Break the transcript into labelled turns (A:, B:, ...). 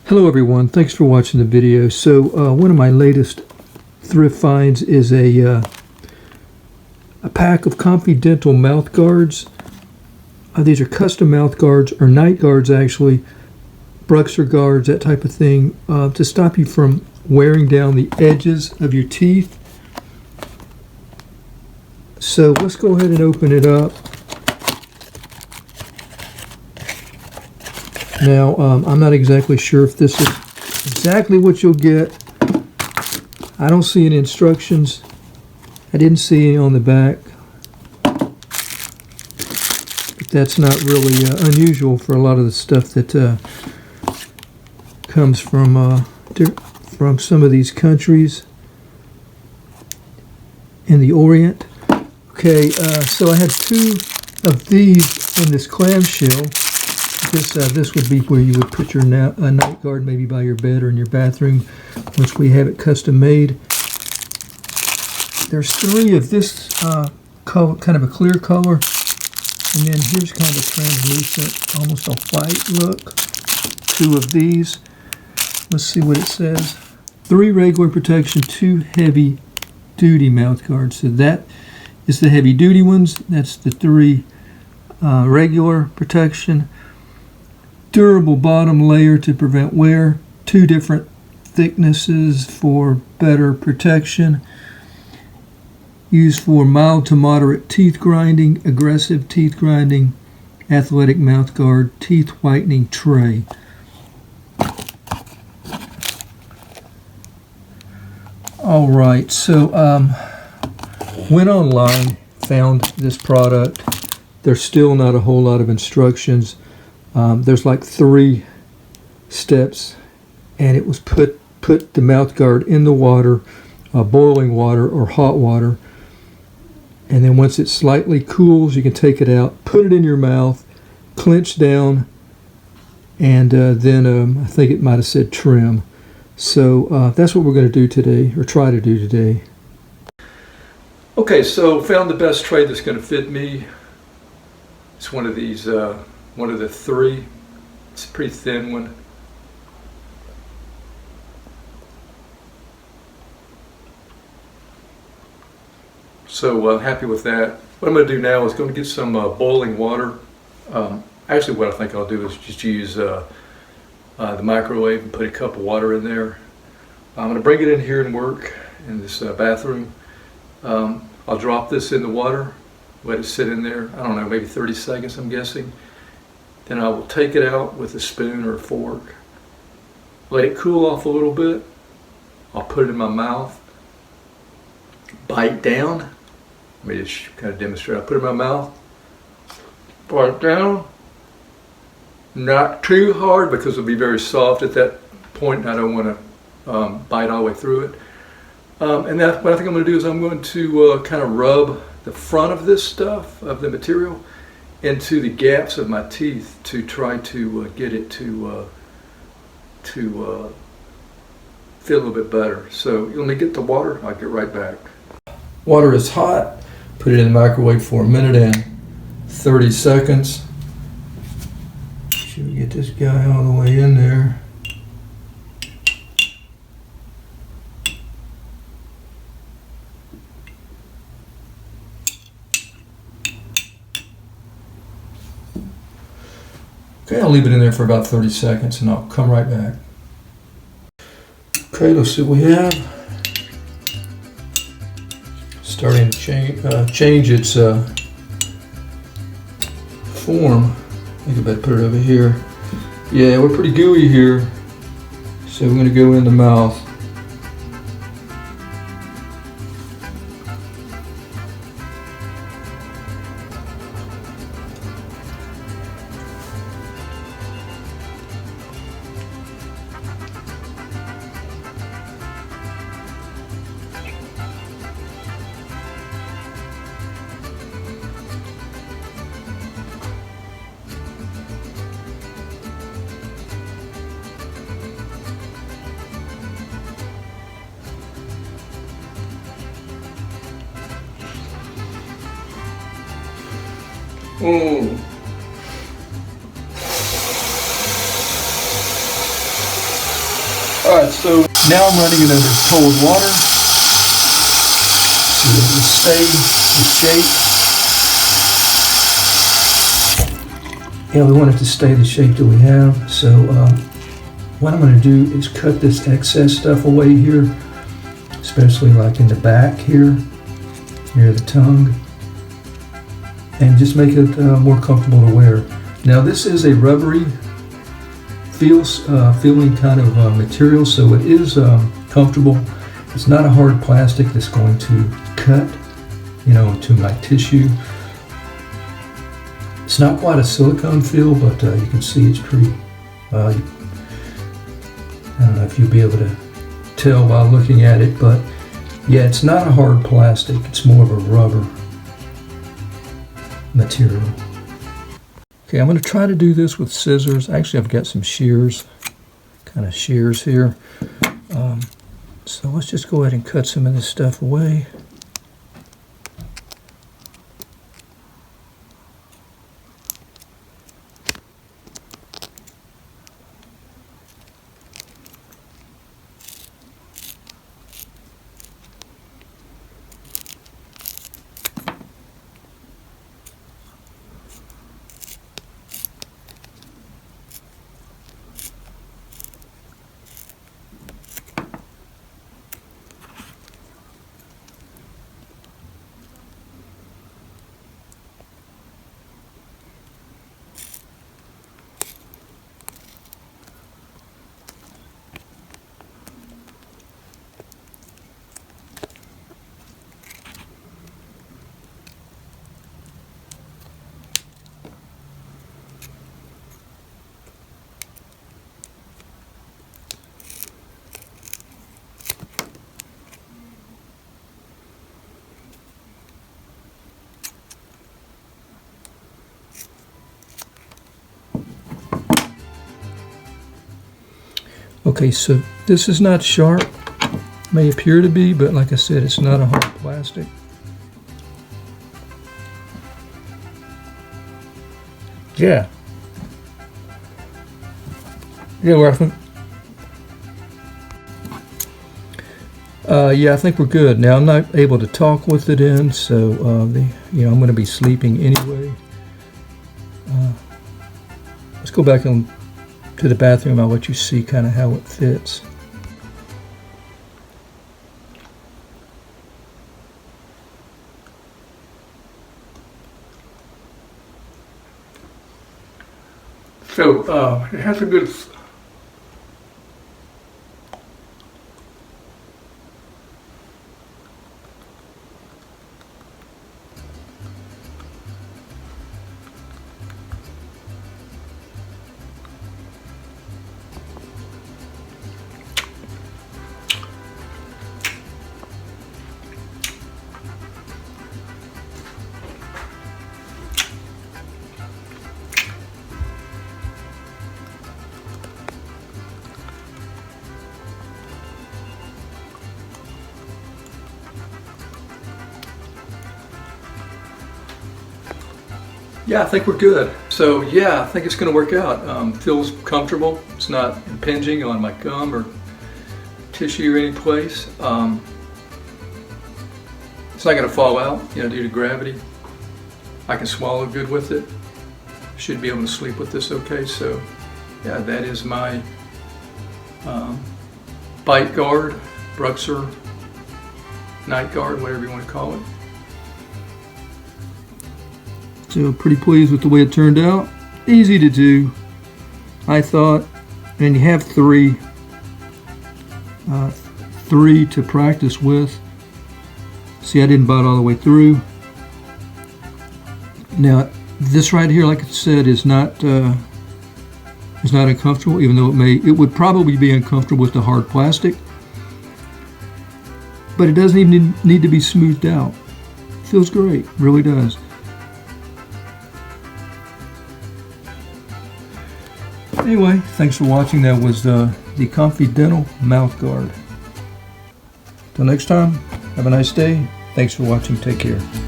A: Hello everyone, thanks for watching the video. So one of my latest thrift finds is a pack of ConfiDental mouth guards. These are custom mouth guards, or night guards actually, Bruxer guards, that type of thing, to stop you from wearing down the edges of your teeth. So let's go ahead and open it up. Now, I'm not exactly sure if this is exactly what you'll get. I don't see any instructions. I didn't see any on the back. But that's not really unusual for a lot of the stuff that comes from some of these countries in the Orient. Okay, so I had two of these in this clamshell. This would be where you would put your night guard, maybe by your bed or in your bathroom, once we have it custom made. There's three of this color, kind of a clear color, and then here's kind of a translucent, almost a white look. Two of these. Let's see what it says. 3 regular protection, 2 heavy duty mouth guards. So that is the heavy duty ones. That's the 3 regular protection. Durable bottom layer to prevent wear, 2 different thicknesses for better protection, used for mild to moderate teeth grinding, aggressive teeth grinding, athletic mouth guard, teeth whitening tray. All right, so went online, found this product. There's still not a whole lot of instructions. There's like 3 steps, and it was put the mouth guard in the water, boiling water or hot water, and then once it slightly cools, you can take it out, put it in your mouth, clench down, and then I think it might have said trim. So that's what we're going to do today, or try to do today. Okay, so found the best tray that's going to fit me. It's one of these. One of the 3. It's a pretty thin one. So happy with that. What I'm going to do now is going to get some boiling water. Actually, what I think I'll do is just use the microwave and put a cup of water in there. I'm going to bring it in here and work in this bathroom. I'll drop this in the water, let it sit in there, I don't know, maybe 30 seconds I'm guessing. Then I will take it out with a spoon or a fork, let it cool off a little bit. I'll put it in my mouth, bite down. Let me just kind of demonstrate. I'll put it in my mouth, bite down, not too hard because it'll be very soft at that point and I don't want to bite all the way through it. And that's what I think I'm going to do is I'm going to kind of rub the front of this stuff, of the material, into the gaps of my teeth to try to get it to feel a little bit better. So let me get the water, I'll get right back. Water is hot, put it in the microwave for 1 minute and 30 seconds. Should we get this guy all the way in there? Okay, I'll leave it in there for about 30 seconds and I'll come right back. Okay, let's see what we have. Starting to change its form. I think I better put it over here. Yeah, we're pretty gooey here. So we're going to go in the mouth. Alright, so now I'm running it under cold water so that it will stay the shape. Yeah, we want it to stay the shape that we have. So what I'm going to do is cut this excess stuff away here, especially like in the back here, near the tongue, and just make it more comfortable to wear. Now this is a rubbery feeling kind of material, so it is comfortable. It's not a hard plastic that's going to cut, to my tissue. It's not quite a silicone feel, but you can see it's pretty. I don't know if you'll be able to tell by looking at it, but yeah, it's not a hard plastic. It's more of a rubber material. Okay, I'm going to try to do this with scissors. Actually, I've got some shears, kind of shears here. So let's just go ahead and cut some of this stuff away. Okay, so this is not sharp. May appear to be, but like I said, it's not a hard plastic. Yeah. Yeah, I think we're good. Now I'm not able to talk with it in, so I'm going to be sleeping anyway. Let's go back to the bathroom. I'll let you see kind of how it fits. So it has a good. Yeah, I think we're good. So yeah, I think it's going to work out. Feels comfortable. It's not impinging on my gum or tissue or any place. It's not going to fall out, due to gravity. I can swallow good with it. Should be able to sleep with this okay. So yeah, that is my bite guard, Bruxer night guard, whatever you want to call it. So pretty pleased with the way it turned out. Easy to do, I thought. And you have three to practice with. See, I didn't bite all the way through. Now, this right here, like I said, is not uncomfortable, even though it would probably be uncomfortable with the hard plastic. But it doesn't even need to be smoothed out. It feels great, really does. Anyway, thanks for watching. That was the ConfiDental mouth guard. Till next time, have a nice day. Thanks for watching. Take care.